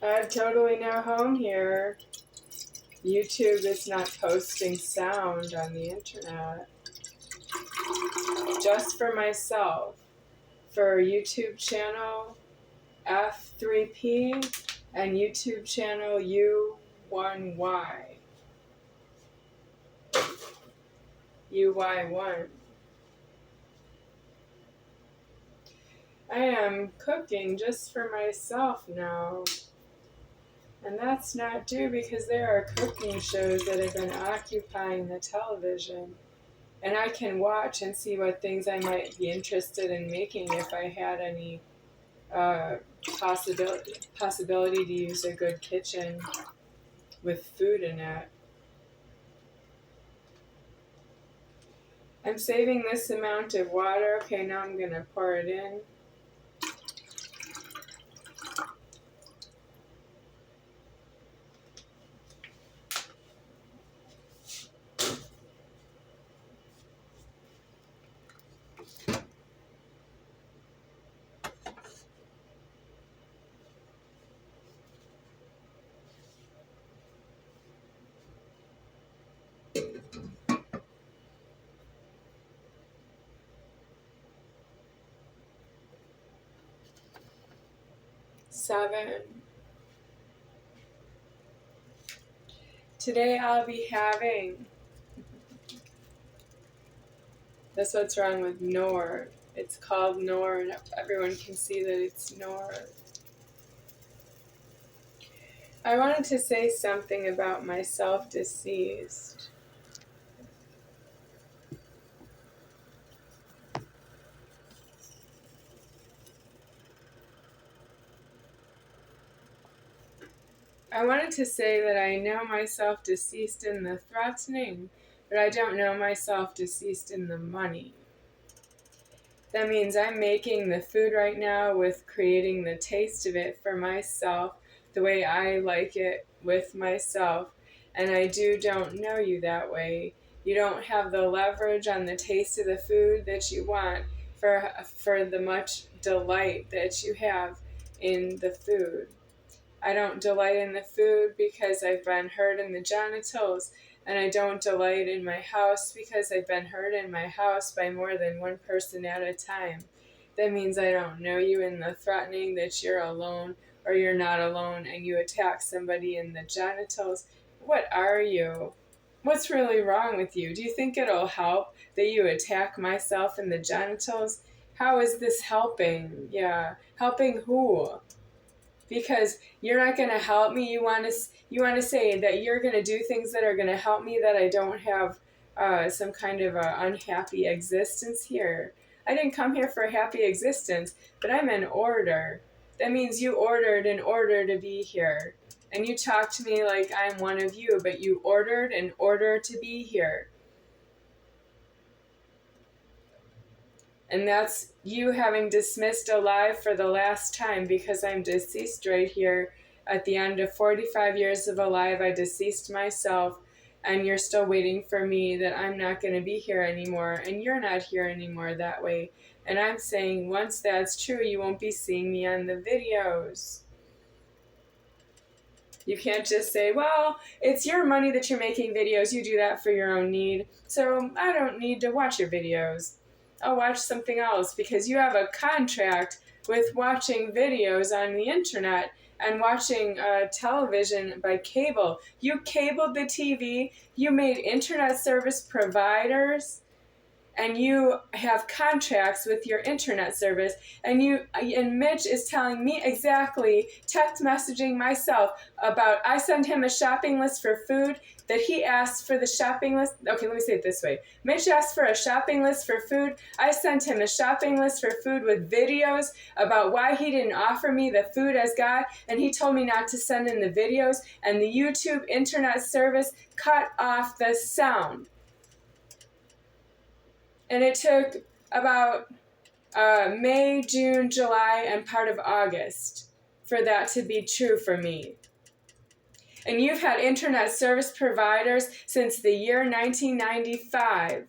I have totally no home here. YouTube is not posting sound on the internet. Just for myself. For YouTube channel F3P and YouTube channel U1Y. UY1. I am cooking just for myself now. And that's not due because there are cooking shows that have been occupying the television. And I can watch and see what things I might be interested in making if I had any possibility to use a good kitchen with food in it. I'm saving this amount of water. Okay, now I'm going to pour it in. Seven. Today I'll be having, that's what's wrong with Nord. It's called Nord. Everyone can see that it's Nord. I wanted to say something about my self-deceased. I wanted to say that I know myself deceased in the threatening, but I don't know myself deceased in the money. That means I'm making the food right now with creating the taste of it for myself, the way I like it with myself. And I don't know you that way. You don't have the leverage on the taste of the food that you want for the much delight that you have in the food. I don't delight in the food because I've been hurt in the genitals, and I don't delight in my house because I've been hurt in my house by more than one person at a time. That means I don't know you in the threatening that you're alone or you're not alone and you attack somebody in the genitals. What are you? What's really wrong with you? Do you think it'll help that you attack myself in the genitals? How is this helping? Yeah, helping who? Because you're not going to help me. You want to say that you're going to do things that are going to help me, that I don't have some kind of unhappy existence here. I didn't come here for a happy existence, but I'm in order. That means you ordered in order to be here. And you talk to me like I'm one of you, but you ordered in order to be here. And that's you having dismissed alive for the last time, because I'm deceased right here. At the end of 45 years of alive, I deceased myself, and you're still waiting for me, that I'm not going to be here anymore, and you're not here anymore that way. And I'm saying once that's true, you won't be seeing me on the videos. You can't just say, well, it's your money that you're making videos. You do that for your own need, so I don't need to watch your videos. I'll watch something else, because you have a contract with watching videos on the internet and watching television by cable. You cabled the TV, you made internet service providers, and you have contracts with your internet service, and Mitch is telling me exactly, text messaging myself about, I send him a shopping list for food, that he asked for the shopping list. Okay, let me say it this way. Mitch asked for a shopping list for food. I sent him a shopping list for food with videos about why he didn't offer me the food as God, and he told me not to send in the videos, and the YouTube internet service cut off the sound. And it took about May, June, July, and part of August for that to be true for me. And you've had internet service providers since the year 1995.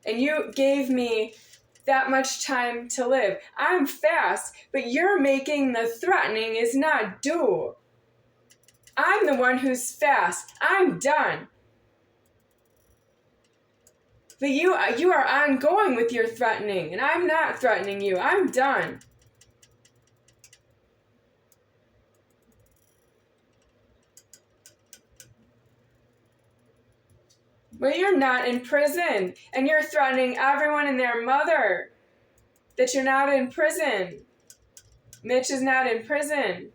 And you gave me that much time to live. I'm fast, but you're making the threatening is not due. I'm the one who's fast. I'm done. But you are ongoing with your threatening, and I'm not threatening you. I'm done. But you're not in prison, and you're threatening everyone and their mother that you're not in prison. Mitch is not in prison.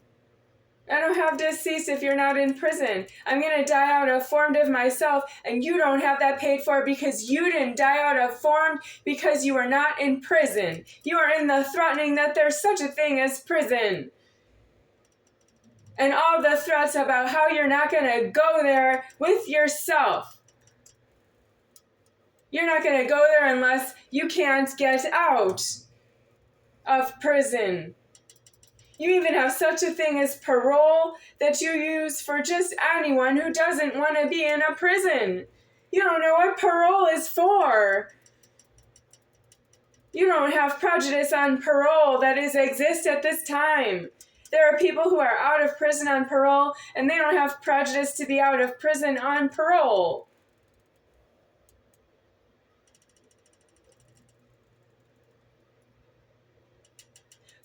I don't have to cease if you're not in prison. I'm going to die out of formed of myself, and you don't have that paid for because you didn't die out of formed because you are not in prison. You are in the threatening that there's such a thing as prison. And all the threats about how you're not going to go there with yourself. You're not going to go there unless you can't get out of prison. You even have such a thing as parole that you use for just anyone who doesn't want to be in a prison. You don't know what parole is for. You don't have prejudice on parole that exists at this time. There are people who are out of prison on parole, and they don't have prejudice to be out of prison on parole.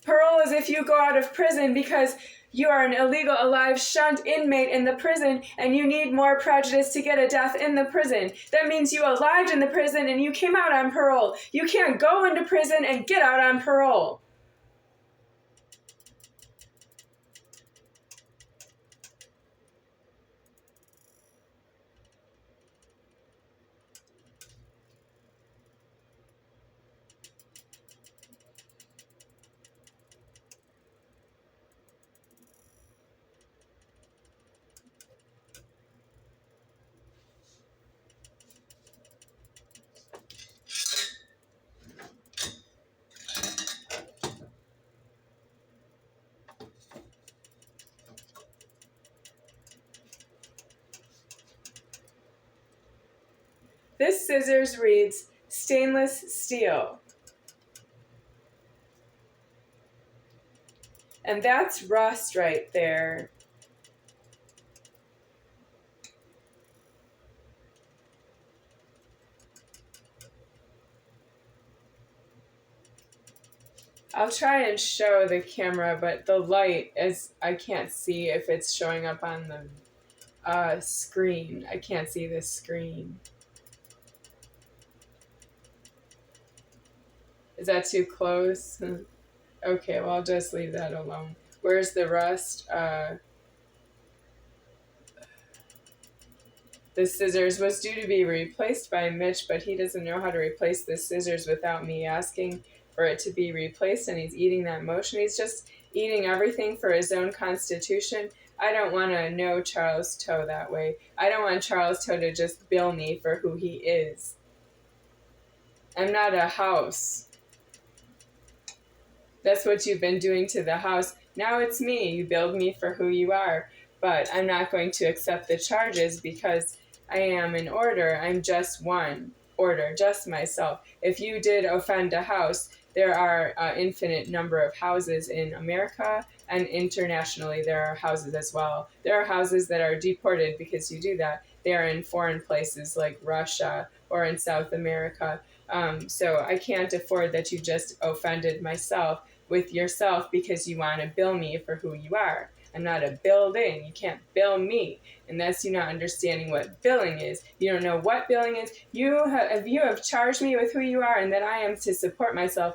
Parole is if you go out of prison because you are an illegal, alive, shunned inmate in the prison and you need more prejudice to get a death in the prison. That means you arrived in the prison and you came out on parole. You can't go into prison and get out on parole. This scissors reads stainless steel. And that's rust right there. I'll try and show the camera, but the light I can't see if it's showing up on the screen. I can't see the screen. Is that too close? Okay, well, I'll just leave that alone. Where's the rust? The scissors was due to be replaced by Mitch, but he doesn't know how to replace the scissors without me asking for it to be replaced, and he's eating that motion. He's just eating everything for his own constitution. I don't want to know Charles Toe that way. I don't want Charles Toe to just bill me for who he is. I'm not a house. That's what you've been doing to the house. Now it's me. You billed me for who you are. But I'm not going to accept the charges because I am an order. I'm just one order, just myself. If you did offend a house, there are an infinite number of houses in America, and internationally there are houses as well. There are houses that are deported because you do that. They are in foreign places like Russia or in South America. So I can't afford that you just offended myself with yourself because you want to bill me for who you are. I'm not a building. You can't bill me. And that's you not understanding what billing is. You don't know what billing is. You have charged me with who you are and that I am to support myself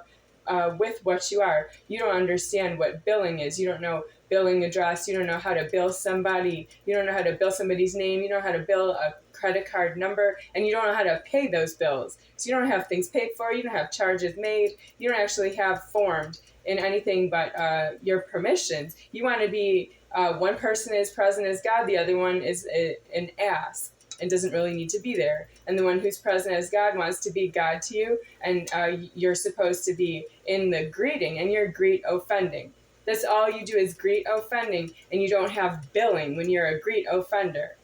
with what you are. You don't understand what billing is. You don't know billing address. You don't know how to bill somebody. You don't know how to bill somebody's name. You don't know how to bill a credit card number. And you don't know how to pay those bills. So you don't have things paid for. You don't have charges made. You don't actually have formed in anything but your permissions. You want to be one person is present as God, the other one is an ass and doesn't really need to be there. And the one who's present as God wants to be God to you, and you're supposed to be in the greeting, and you're greet offending. That's all you do is greet offending, and you don't have billing when you're a greet offender.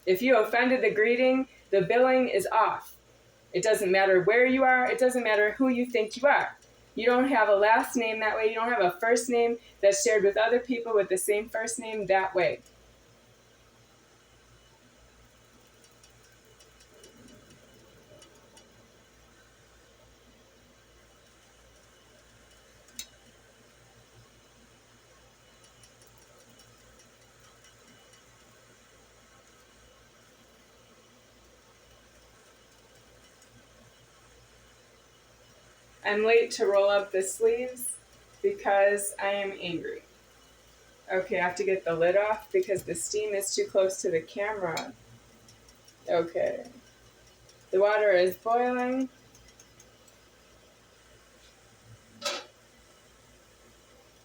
If you offended the greeting, the billing is off. It doesn't matter where you are. It doesn't matter who you think you are. You don't have a last name that way. You don't have a first name that's shared with other people with the same first name that way. I'm late to roll up the sleeves because I am angry. Okay, I have to get the lid off because the steam is too close to the camera. Okay. The water is boiling.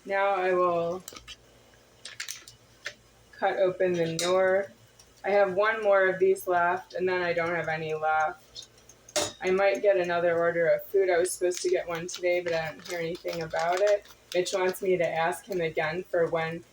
Now I will cut open the Knorr. I have one more of these left, and then I don't have any left. I might get another order of food. I was supposed to get one today, but I don't hear anything about it. Mitch wants me to ask him again for when,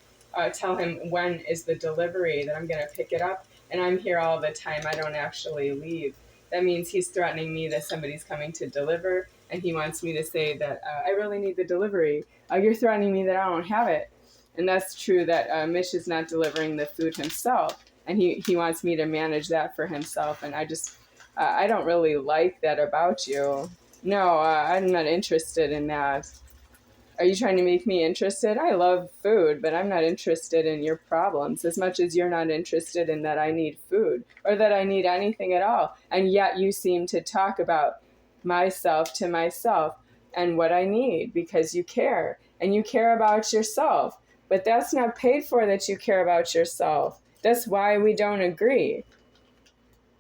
tell him when is the delivery that I'm going to pick it up. And I'm here all the time. I don't actually leave. That means he's threatening me that somebody's coming to deliver, and he wants me to say that I really need the delivery. You're threatening me that I don't have it. And that's true that Mitch is not delivering the food himself, and he wants me to manage that for himself. And I don't really like that about you. No, I'm not interested in that. Are you trying to make me interested? I love food, but I'm not interested in your problems as much as you're not interested in that I need food or that I need anything at all. And yet you seem to talk about myself to myself and what I need because you care and you care about yourself. But that's not paid for that you care about yourself. That's why we don't agree.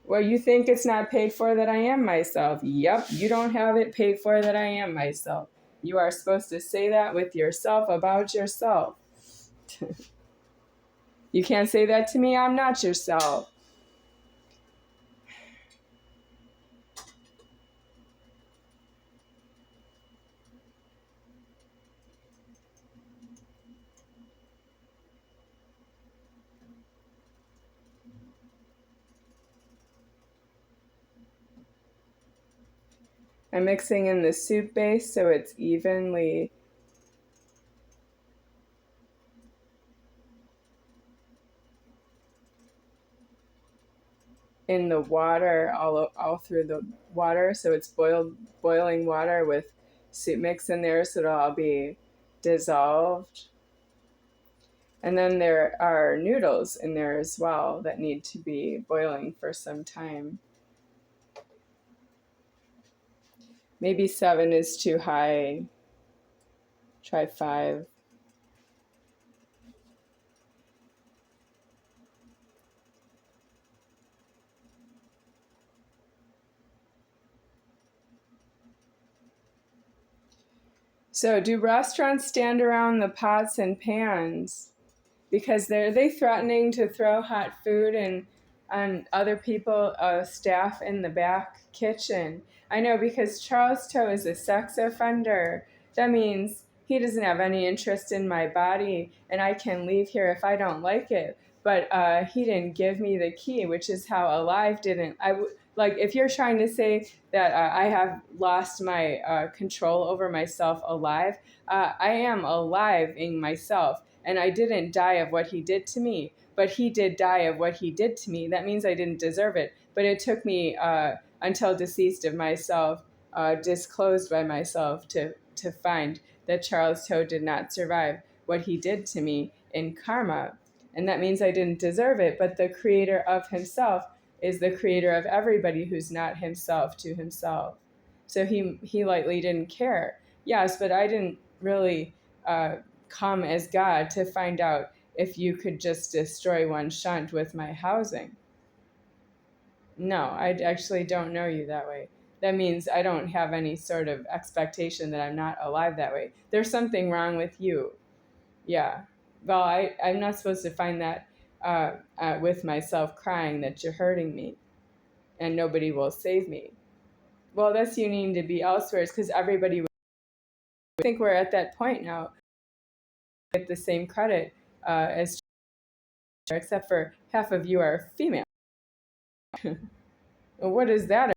Well, you think it's not paid for that I am myself. Yep, you don't have it paid for that I am myself. You are supposed to say that with yourself about yourself. You can't say that to me. I'm not yourself. I'm mixing in the soup base so it's evenly in the water, all through the water. So it's boiling water with soup mix in there so it'll all be dissolved. And then there are noodles in there as well that need to be boiling for some time. Maybe 7 is too high. Try 5. So do restaurants stand around the pots and pans? Because they threatening to throw hot food and on other people, staff in the back kitchen. I know because Charles Toe is a sex offender. That means he doesn't have any interest in my body, and I can leave here if I don't like it. But he didn't give me the key, which is how Alive didn't. Like if you're trying to say that I have lost my control over myself alive, I am alive in myself. And I didn't die of what he did to me, but he did die of what he did to me. That means I didn't deserve it. But it took me until deceased of myself, disclosed by myself, to find that Charles Toe did not survive what he did to me in karma. And that means I didn't deserve it, but the creator of himself is the creator of everybody who's not himself to himself. So he lightly didn't care. Yes, but I didn't really come as God to find out if you could just destroy one shunt with my housing. No, I actually don't know you that way. That means I don't have any sort of expectation that I'm not alive that way. There's something wrong with you. Yeah. Well, I'm not supposed to find that with myself crying that you're hurting me and nobody will save me. Well, that's you needing to be elsewhere because everybody would think we're at that point now. Get the same credit as except for half of you are female. What is that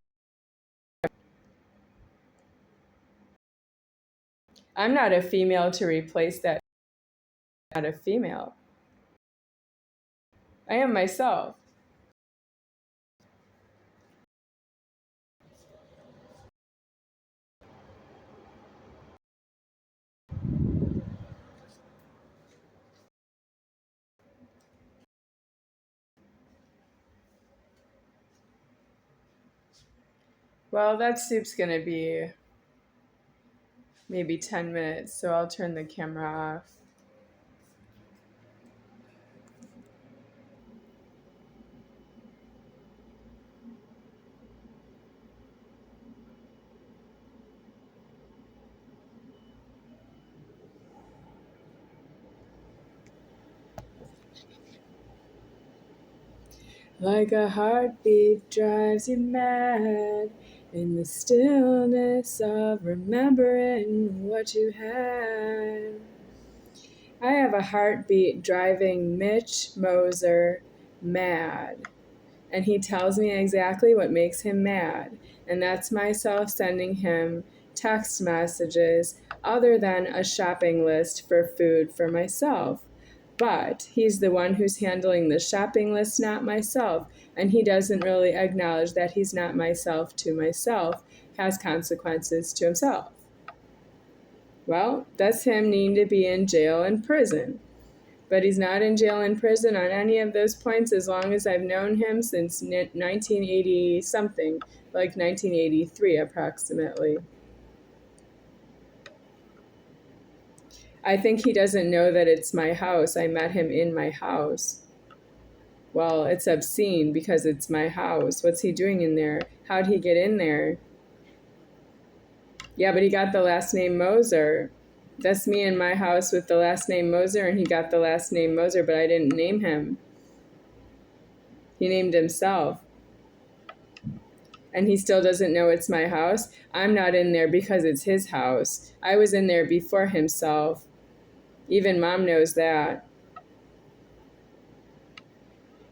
I'm not a female to replace that. I'm not a female. I am myself. Well, that soup's gonna be maybe 10 minutes, so I'll turn the camera off. Like a heartbeat drives you mad in the stillness of remembering what you had. I have a heartbeat driving Mitch Moser mad, and he tells me exactly what makes him mad, and that's myself sending him text messages other than a shopping list for food for myself. But he's the one who's handling the shopping list, not myself, and he doesn't really acknowledge that he's not myself to myself, has consequences to himself. Well, that's him needing to be in jail and prison. But he's not in jail and prison on any of those points as long as I've known him since 1980 something, like 1983 approximately. I think he doesn't know that it's my house. I met him in my house. Well, it's obscene because it's my house. What's he doing in there? How'd he get in there? Yeah, but he got the last name Moser. That's me in my house with the last name Moser, and he got the last name Moser, but I didn't name him. He named himself. And he still doesn't know it's my house. I'm not in there because it's his house. I was in there before himself. Even mom knows that.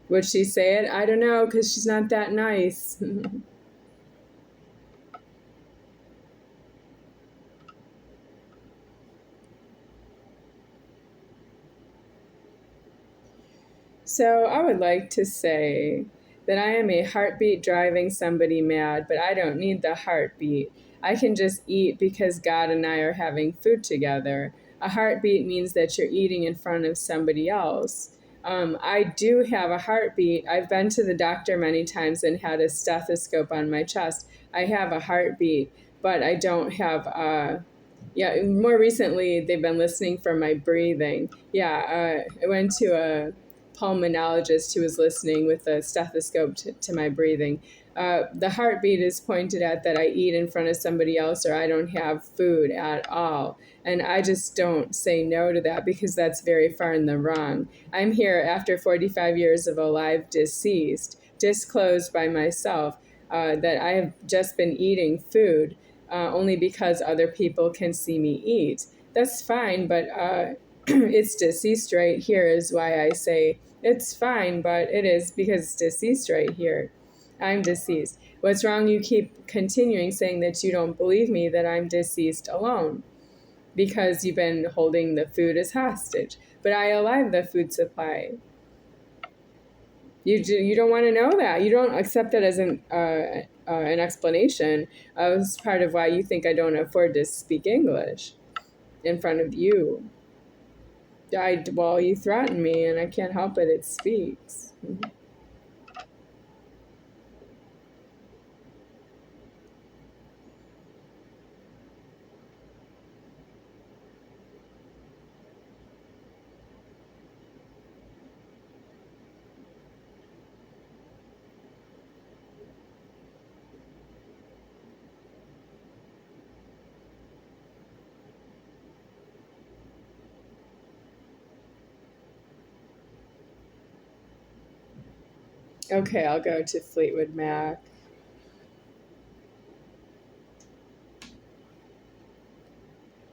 Would she say it? I don't know, because she's not that nice. So I would like to say that I am a heartbeat driving somebody mad, but I don't need the heartbeat. I can just eat because God and I are having food together. A heartbeat means that you're eating in front of somebody else. I do have a heartbeat. I've been to the doctor many times and had a stethoscope on my chest. I have a heartbeat, but I don't have yeah, more recently they've been listening for my breathing. Yeah, I went to a pulmonologist who was listening with a stethoscope to my breathing. The heartbeat is pointed at that I eat in front of somebody else or I don't have food at all. And I just don't say no to that because that's very far in the wrong. I'm here after 45 years of a live deceased, disclosed by myself that I have just been eating food only because other people can see me eat. That's fine, but it's deceased right here is why I say it's fine, but it is because it's deceased right here. I'm deceased. What's wrong? You keep continuing saying that you don't believe me that I'm deceased alone because you've been holding the food as hostage. But I alive the food supply. You don't want to know that. You don't accept that as an explanation as part of why you think I don't afford to speak English in front of you. Well, you threaten me, and I can't help it. It speaks. Okay, I'll go to Fleetwood Mac.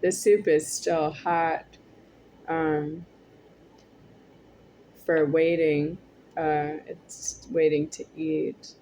The soup is still hot for waiting. It's waiting to eat.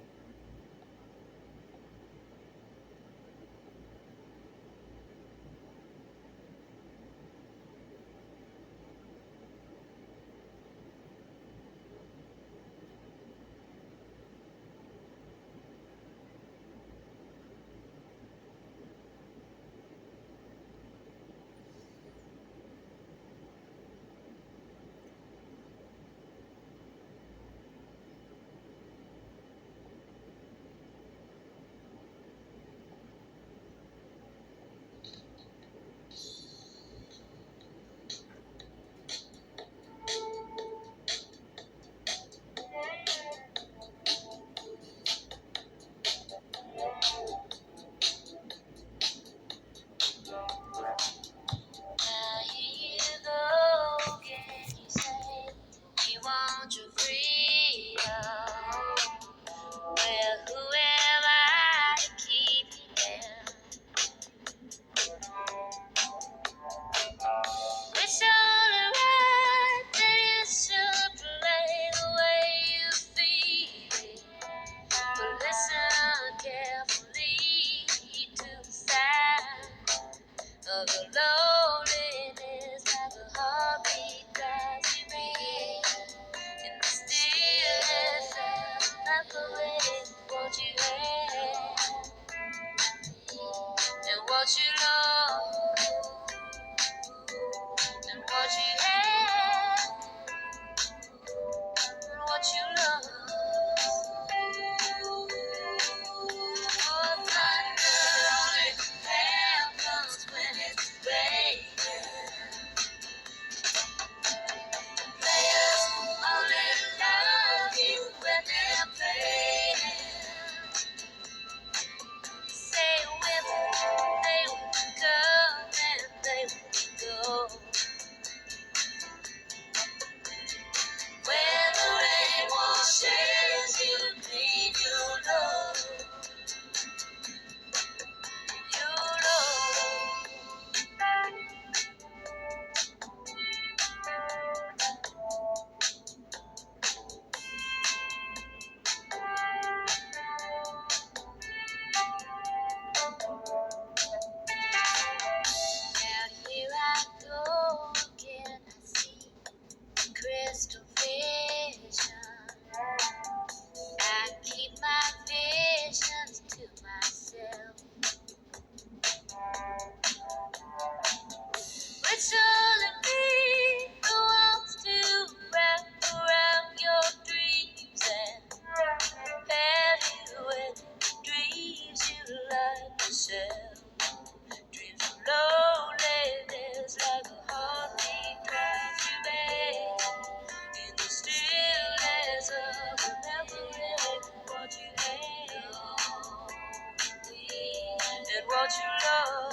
the loneliness like a heartbeat drives you mad. In the stillness like the way what you had and what you love and what you had and what you love. Oh, thunder only happens when it's raining. Players only love you when they're playing. Say women, they will come and they will go. When the rain washes you clean, you know. Now here I go again, I see crystal vision. I keep my visions to myself. It's only me who wants to wrap around your dreams and have you with dreams you like yourself. Dreams of loneliness like a heartbeat drives you back in the stillness of remembering what you had and what you love.